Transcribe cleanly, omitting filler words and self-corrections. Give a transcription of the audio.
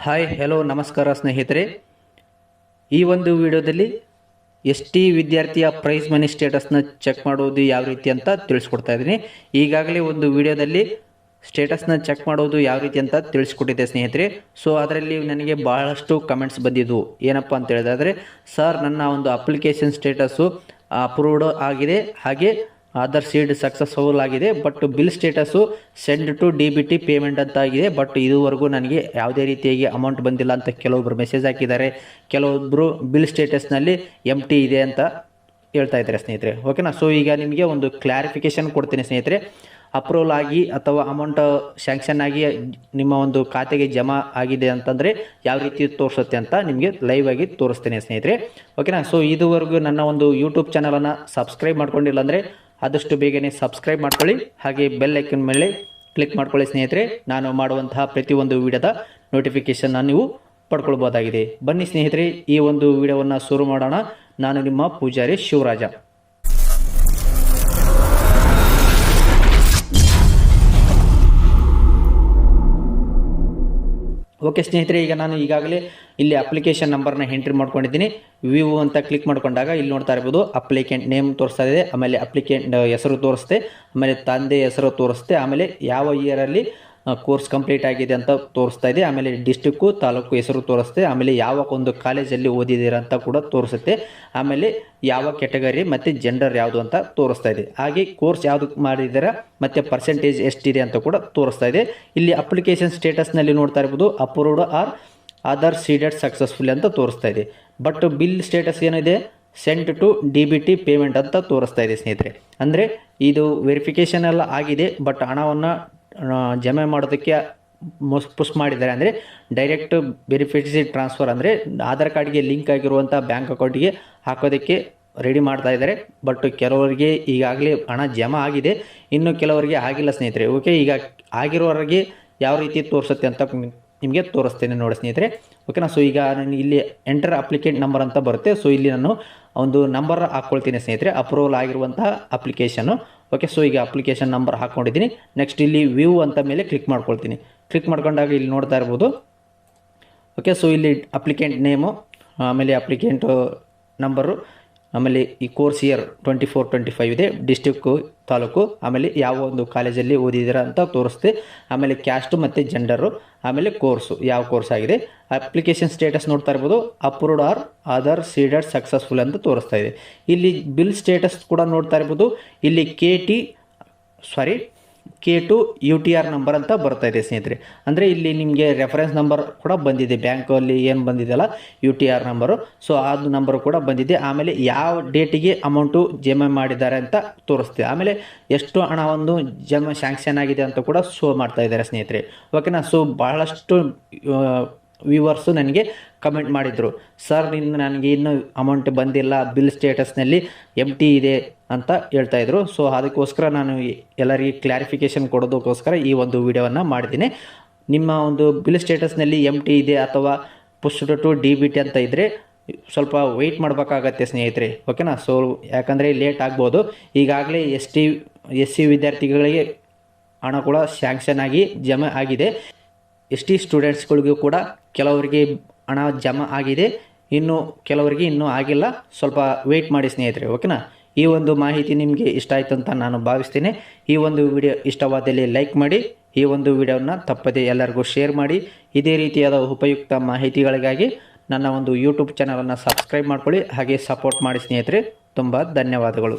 Hi hello ನಮಸ್ಕಾರ ಸ್ನೇಹಿತರೆ. ಈ ಒಂದು ವಿಡಿಯೋದಲ್ಲಿ ST ವಿದ್ಯಾರ್ಥಿಯ ಪ್ರೈಸ್ ಮನಿ ಸ್ಟೇಟಸ್ನ ಚೆಕ್ ಮಾಡೋದು ಯಾವ ರೀತಿ ಅಂತ ತಿಳಿಸ್ಕೊಡ್ತಾ ಇದ್ದೀನಿ. ಈಗಾಗಲೇ ಒಂದು ವಿಡಿಯೋದಲ್ಲಿ ಸ್ಟೇಟಸ್ನ ಚೆಕ್ ಮಾಡೋದು ಯಾವ ರೀತಿ ಅಂತ ತಿಳಿಸ್ಕೊಟ್ಟಿದ್ದೆ ಸ್ನೇಹಿತರೆ. ಸೊ ಅದರಲ್ಲಿ ನನಗೆ ಬಹಳಷ್ಟು ಕಮೆಂಟ್ಸ್ ಬಂದಿದ್ವು. ಏನಪ್ಪ ಅಂತ ಹೇಳಿದ್ರೆ, ಸರ್ ನನ್ನ ಒಂದು ಅಪ್ಲಿಕೇಶನ್ ಸ್ಟೇಟಸ್ಸು ಅಪ್ರೂವ್ಡ್ ಆಗಿದೆ, ಹಾಗೆ ಆಧಾರ್ ಸೀಡ್ ಸಕ್ಸಸ್ಫುಲ್ ಆಗಿದೆ, but bill status send to DBT payment ಅಂತ ಆಗಿದೆ, ಬಟ್ ಇದುವರೆಗೂ ನನಗೆ ಯಾವುದೇ ರೀತಿಯಾಗಿ ಅಮೌಂಟ್ ಬಂದಿಲ್ಲ ಅಂತ ಕೆಲವೊಬ್ಬರು ಮೆಸೇಜ್ ಹಾಕಿದ್ದಾರೆ. ಕೆಲವೊಬ್ಬರು ಬಿಲ್ ಸ್ಟೇಟಸ್ನಲ್ಲಿ MT ಇದೆ ಅಂತ ಹೇಳ್ತಾ ಇದ್ದಾರೆ ಸ್ನೇಹಿತರೆ. ಓಕೆನಾ. ಸೊ ಈಗ ನಿಮಗೆ ಒಂದು ಕ್ಲಾರಿಫಿಕೇಶನ್ ಕೊಡ್ತೀನಿ ಸ್ನೇಹಿತರೆ. ಅಪ್ರೂವಲ್ ಆಗಿ ಅಥವಾ ಅಮೌಂಟ್ ಸ್ಯಾಂಕ್ಷನ್ ಆಗಿ ನಿಮ್ಮ ಒಂದು ಖಾತೆಗೆ ಜಮಾ ಆಗಿದೆ ಅಂತಂದರೆ ಯಾವ ರೀತಿ ತೋರಿಸುತ್ತೆ ಅಂತ ನಿಮಗೆ ಲೈವ್ ಆಗಿ ತೋರಿಸ್ತೇನೆ ಸ್ನೇಹಿತರೆ. ಓಕೆನಾ. ಸೊ ಇದುವರೆಗೂ ನನ್ನ ಒಂದು ಯೂಟ್ಯೂಬ್ ಚಾನಲನ್ನು ಸಬ್ಸ್ಕ್ರೈಬ್ ಮಾಡ್ಕೊಂಡಿಲ್ಲ ಅಂದರೆ ಆದಷ್ಟು ಬೇಗನೆ ಸಬ್ಸ್ಕ್ರೈಬ್ ಮಾಡ್ಕೊಳ್ಳಿ, ಹಾಗೆ ಬೆಲ್ ಐಕನ್ ಮೇಲೆ ಕ್ಲಿಕ್ ಮಾಡ್ಕೊಳ್ಳಿ ಸ್ನೇಹಿತರೆ. ನಾನು ಮಾಡುವಂತಹ ಪ್ರತಿಯೊಂದು ವಿಡಿಯೋದ ನೋಟಿಫಿಕೇಶನ್ನ ನೀವು ಪಡ್ಕೊಳ್ಬೋದಾಗಿದೆ. ಬನ್ನಿ ಸ್ನೇಹಿತರೆ, ಈ ಒಂದು ವಿಡಿಯೋವನ್ನು ಶುರು ಮಾಡೋಣ. ನಾನು ನಿಮ್ಮ ಪೂಜಾರಿ ಶಿವರಾಜ. ಓಕೆ ಸ್ನೇಹಿತರೆ, ಈಗ ನಾನು ಈಗಾಗಲೇ ಇಲ್ಲಿ ಅಪ್ಲಿಕೇಶನ್ ನಂಬರ್ನ ಎಂಟ್ರಿ ಮಾಡ್ಕೊಂಡಿದ್ದೀನಿ. ವ್ಯೂ ಅಂತ ಕ್ಲಿಕ್ ಮಾಡ್ಕೊಂಡಾಗ ಇಲ್ಲಿ ನೋಡ್ತಾ ಇರ್ಬೋದು, ಅಪ್ಲಿಕೆಂಟ್ ನೇಮ್ ತೋರಿಸ್ತಾ ಇದೆ, ಆಮೇಲೆ ಅಪ್ಲಿಕೆಂಟ್ ಹೆಸರು ತೋರಿಸುತ್ತೆ, ಆಮೇಲೆ ತಂದೆ ಹೆಸರು ತೋರಿಸುತ್ತೆ, ಆಮೇಲೆ ಯಾವ ಇಯರಲ್ಲಿ ಕೋರ್ಸ್ ಕಂಪ್ಲೀಟ್ ಆಗಿದೆ ಅಂತ ತೋರಿಸ್ತಾ ಇದೆ, ಆಮೇಲೆ ಡಿಸ್ಟಿಕ್ಕು ತಾಲೂಕು ಹೆಸರು ತೋರಿಸುತ್ತೆ, ಆಮೇಲೆ ಯಾವ ಒಂದು ಕಾಲೇಜಲ್ಲಿ ಓದಿದ್ದೀರ ಅಂತ ಕೂಡ ತೋರಿಸುತ್ತೆ, ಆಮೇಲೆ ಯಾವ ಕ್ಯಾಟಗರಿ ಮತ್ತು ಜೆಂಡರ್ ಯಾವುದು ಅಂತ ತೋರಿಸ್ತಾ ಇದೆ, ಹಾಗೆ ಕೋರ್ಸ್ ಯಾವುದು ಮಾಡಿದ್ದೀರಾ ಮತ್ತು ಪರ್ಸೆಂಟೇಜ್ ಎಷ್ಟಿದೆ ಅಂತ ಕೂಡ ತೋರಿಸ್ತಾ ಇದೆ. ಇಲ್ಲಿ ಅಪ್ಲಿಕೇಶನ್ ಸ್ಟೇಟಸ್ನಲ್ಲಿ ನೋಡ್ತಾ ಇರ್ಬೋದು, approved or Aadhaar seeded successful ಅಂತ ತೋರಿಸ್ತಾ ಇದೆ. ಬಟ್ ಬಿಲ್ ಸ್ಟೇಟಸ್ ಏನಿದೆ, ಸೆಂಟ್ ಟು DBT ಪೇಮೆಂಟ್ ಅಂತ ತೋರಿಸ್ತಾ ಇದೆ ಸ್ನೇಹಿತರೆ. ಅಂದರೆ ಇದು ವೆರಿಫಿಕೇಷನ್ ಎಲ್ಲ ಆಗಿದೆ, ಬಟ್ ಹಣವನ್ನು ಜಮೆ ಮಾಡೋದಕ್ಕೆ ಪುಷ್ ಮಾಡಿದ್ದಾರೆ. ಅಂದರೆ ಡೈರೆಕ್ಟ್ ಬೆನಿಫಿಷರಿ ಟ್ರಾನ್ಸ್ಫರ್, ಅಂದರೆ ಆಧಾರ್ ಕಾರ್ಡ್ಗೆ ಲಿಂಕ್ ಆಗಿರುವಂಥ ಬ್ಯಾಂಕ್ ಅಕೌಂಟಿಗೆ ಹಾಕೋದಕ್ಕೆ ರೆಡಿ ಮಾಡ್ತಾ ಇದ್ದಾರೆ. ಬಟ್ ಕೆಲವರಿಗೆ ಈಗಾಗಲೇ ಹಣ ಜಮಾ ಆಗಿದೆ, ಇನ್ನು ಕೆಲವರಿಗೆ ಆಗಿಲ್ಲ ಸ್ನೇಹಿತರೆ. ಓಕೆ, ಈಗ ಆಗಿರೋರಿಗೆ ಯಾವ ರೀತಿ ತೋರಿಸುತ್ತೆ ಅಂತ ನಿಮಗೆ ತೋರಿಸ್ತೇನೆ ನೋಡಿ ಸ್ನೇಹಿತರೆ. ಓಕೆನಾ. ಸೊ ಈಗ ನಾನು ಇಲ್ಲಿ ಎಂಟರ್ ಅಪ್ಲಿಕೆಂಟ್ ನಂಬರ್ ಅಂತ ಬರುತ್ತೆ. ಸೊ ಇಲ್ಲಿ ನಾನು ಒಂದು ನಂಬರ್ ಹಾಕ್ಕೊಳ್ತೀನಿ ಸ್ನೇಹಿತರೆ, ಅಪ್ರೂವಲ್ ಆಗಿರುವಂತಹ ಅಪ್ಲಿಕೇಶನ್ನು. ಓಕೆ, ಸೊ ಈಗ ಅಪ್ಲಿಕೇಶನ್ ನಂಬರ್ ಹಾಕ್ಕೊಂಡಿದ್ದೀನಿ. ನೆಕ್ಸ್ಟ್ ಇಲ್ಲಿ ವ್ಯೂ ಅಂತ ಮೇಲೆ ಕ್ಲಿಕ್ ಮಾಡ್ಕೊಳ್ತೀನಿ. ಕ್ಲಿಕ್ ಮಾಡ್ಕೊಂಡಾಗ ಇಲ್ಲಿ ನೋಡ್ತಾ ಇರ್ಬೋದು. ಓಕೆ, ಸೊ ಇಲ್ಲಿ ಅಪ್ಲಿಕೆಂಟ್ ನೇಮು, ಆಮೇಲೆ ಅಪ್ಲಿಕೆಂಟ್ ನಂಬರು, ಆಮೇಲೆ ಈ ಕೋರ್ಸ್ ಇಯರ್ 24-25 ಇದೆ, ಡಿಸ್ಟಿಕ್ಕು ತಾಲೂಕು, ಆಮೇಲೆ ಯಾವ ಒಂದು ಕಾಲೇಜಲ್ಲಿ ಓದಿದ್ದೀರಾ ಅಂತ ತೋರಿಸುತ್ತೆ, ಆಮೇಲೆ ಕ್ಯಾಸ್ಟು ಮತ್ತು ಜೆಂಡರು, ಆಮೇಲೆ ಕೋರ್ಸು ಯಾವ ಕೋರ್ಸ್ ಆಗಿದೆ. ಅಪ್ಲಿಕೇಶನ್ ಸ್ಟೇಟಸ್ ನೋಡ್ತಾ ಇರ್ಬೋದು, approved or Aadhaar seeded successful ಅಂತ ತೋರಿಸ್ತಾ ಇದೆ. ಇಲ್ಲಿ ಬಿಲ್ ಸ್ಟೇಟಸ್ ಕೂಡ ನೋಡ್ತಾ ಇರ್ಬೋದು, ಇಲ್ಲಿ K2 UTR ನಂಬರ್ ಅಂತ ಬರ್ತಾ ಇದೆ ಸ್ನೇಹಿತರೆ. ಅಂದರೆ ಇಲ್ಲಿ ನಿಮಗೆ ರೆಫರೆನ್ಸ್ ನಂಬರ್ ಕೂಡ ಬಂದಿದೆ, ಬ್ಯಾಂಕಲ್ಲಿ ಏನು ಬಂದಿದೆಯಲ್ಲ UTR ನಂಬರು, ಸೊ ಅದು ನಂಬರು ಕೂಡ ಬಂದಿದೆ. ಆಮೇಲೆ ಯಾವ ಡೇಟಿಗೆ ಅಮೌಂಟು ಜಮೆ ಮಾಡಿದ್ದಾರೆ ಅಂತ ತೋರಿಸ್ತೀವಿ, ಆಮೇಲೆ ಎಷ್ಟು ಹಣ ಒಂದು ಸ್ಯಾಂಕ್ಷನ್ ಆಗಿದೆ ಅಂತ ಕೂಡ ಶೋ ಮಾಡ್ತಾ ಇದ್ದಾರೆ ಸ್ನೇಹಿತರೆ. ಓಕೆನಾ. ಸೊ ಬಹಳಷ್ಟು ವ್ಯೂವರ್ಸು ನನಗೆ ಕಮೆಂಟ್ ಮಾಡಿದರು, ಸರ್ ನನಗೆ ಇನ್ನೂ ಅಮೌಂಟ್ ಬಂದಿಲ್ಲ, ಬಿಲ್ ಸ್ಟೇಟಸ್ನಲ್ಲಿ MT ಇದೆ ಅಂತ ಹೇಳ್ತಾಯಿದ್ರು. ಸೊ ಅದಕ್ಕೋಸ್ಕರ ನಾನು ಎಲ್ಲರಿಗೆ ಕ್ಲಾರಿಫಿಕೇಷನ್ ಕೊಡೋದಕ್ಕೋಸ್ಕರ ಈ ಒಂದು ವಿಡಿಯೋವನ್ನು ಮಾಡಿದ್ದೀನಿ. ನಿಮ್ಮ ಒಂದು ಬಿಲ್ ಸ್ಟೇಟಸ್ನಲ್ಲಿ MT ಇದೆ ಅಥವಾ ಪುಷ್ ಟು DBT ಅಂತ ಇದ್ದರೆ ಸ್ವಲ್ಪ ವೆಯ್ಟ್ ಮಾಡಬೇಕಾಗತ್ತೆ ಸ್ನೇಹಿತರೆ. ಓಕೆನಾ. ಸೊ ಯಾಕಂದರೆ ಲೇಟ್ ಆಗ್ಬೋದು. ಈಗಾಗಲೇ SC ವಿದ್ಯಾರ್ಥಿಗಳಿಗೆ ಹಣ ಕೂಡ ಸ್ಯಾಂಕ್ಷನ್ ಆಗಿ ಜಮೆ ಆಗಿದೆ. ST ಸ್ಟೂಡೆಂಟ್ಸ್ಗಳಿಗೂ ಕೂಡ ಕೆಲವರಿಗೆ ಹಣ ಜಮಾ ಆಗಿದೆ, ಇನ್ನು ಕೆಲವರಿಗೆ ಇನ್ನೂ ಆಗಿಲ್ಲ. ಸ್ವಲ್ಪ ವೆಯ್ಟ್ ಮಾಡಿ ಸ್ನೇಹಿತರೆ. ಓಕೆನಾ. ಈ ಒಂದು ಮಾಹಿತಿ ನಿಮಗೆ ಇಷ್ಟ ಆಯಿತು ಅಂತ ನಾನು ಭಾವಿಸ್ತೀನಿ. ಈ ಒಂದು ವಿಡಿಯೋ ಇಷ್ಟವಾದಲ್ಲಿ ಲೈಕ್ ಮಾಡಿ, ಈ ಒಂದು ವಿಡಿಯೋನ ತಪ್ಪದೆ ಎಲ್ಲರಿಗೂ ಶೇರ್ ಮಾಡಿ. ಇದೇ ರೀತಿಯಾದ ಉಪಯುಕ್ತ ಮಾಹಿತಿಗಳಿಗಾಗಿ ನನ್ನ ಒಂದು ಯೂಟ್ಯೂಬ್ ಚಾನಲನ್ನು ಸಬ್ಸ್ಕ್ರೈಬ್ ಮಾಡ್ಕೊಳ್ಳಿ, ಹಾಗೆ ಸಪೋರ್ಟ್ ಮಾಡಿ ಸ್ನೇಹಿತರೆ. ತುಂಬ ಧನ್ಯವಾದಗಳು.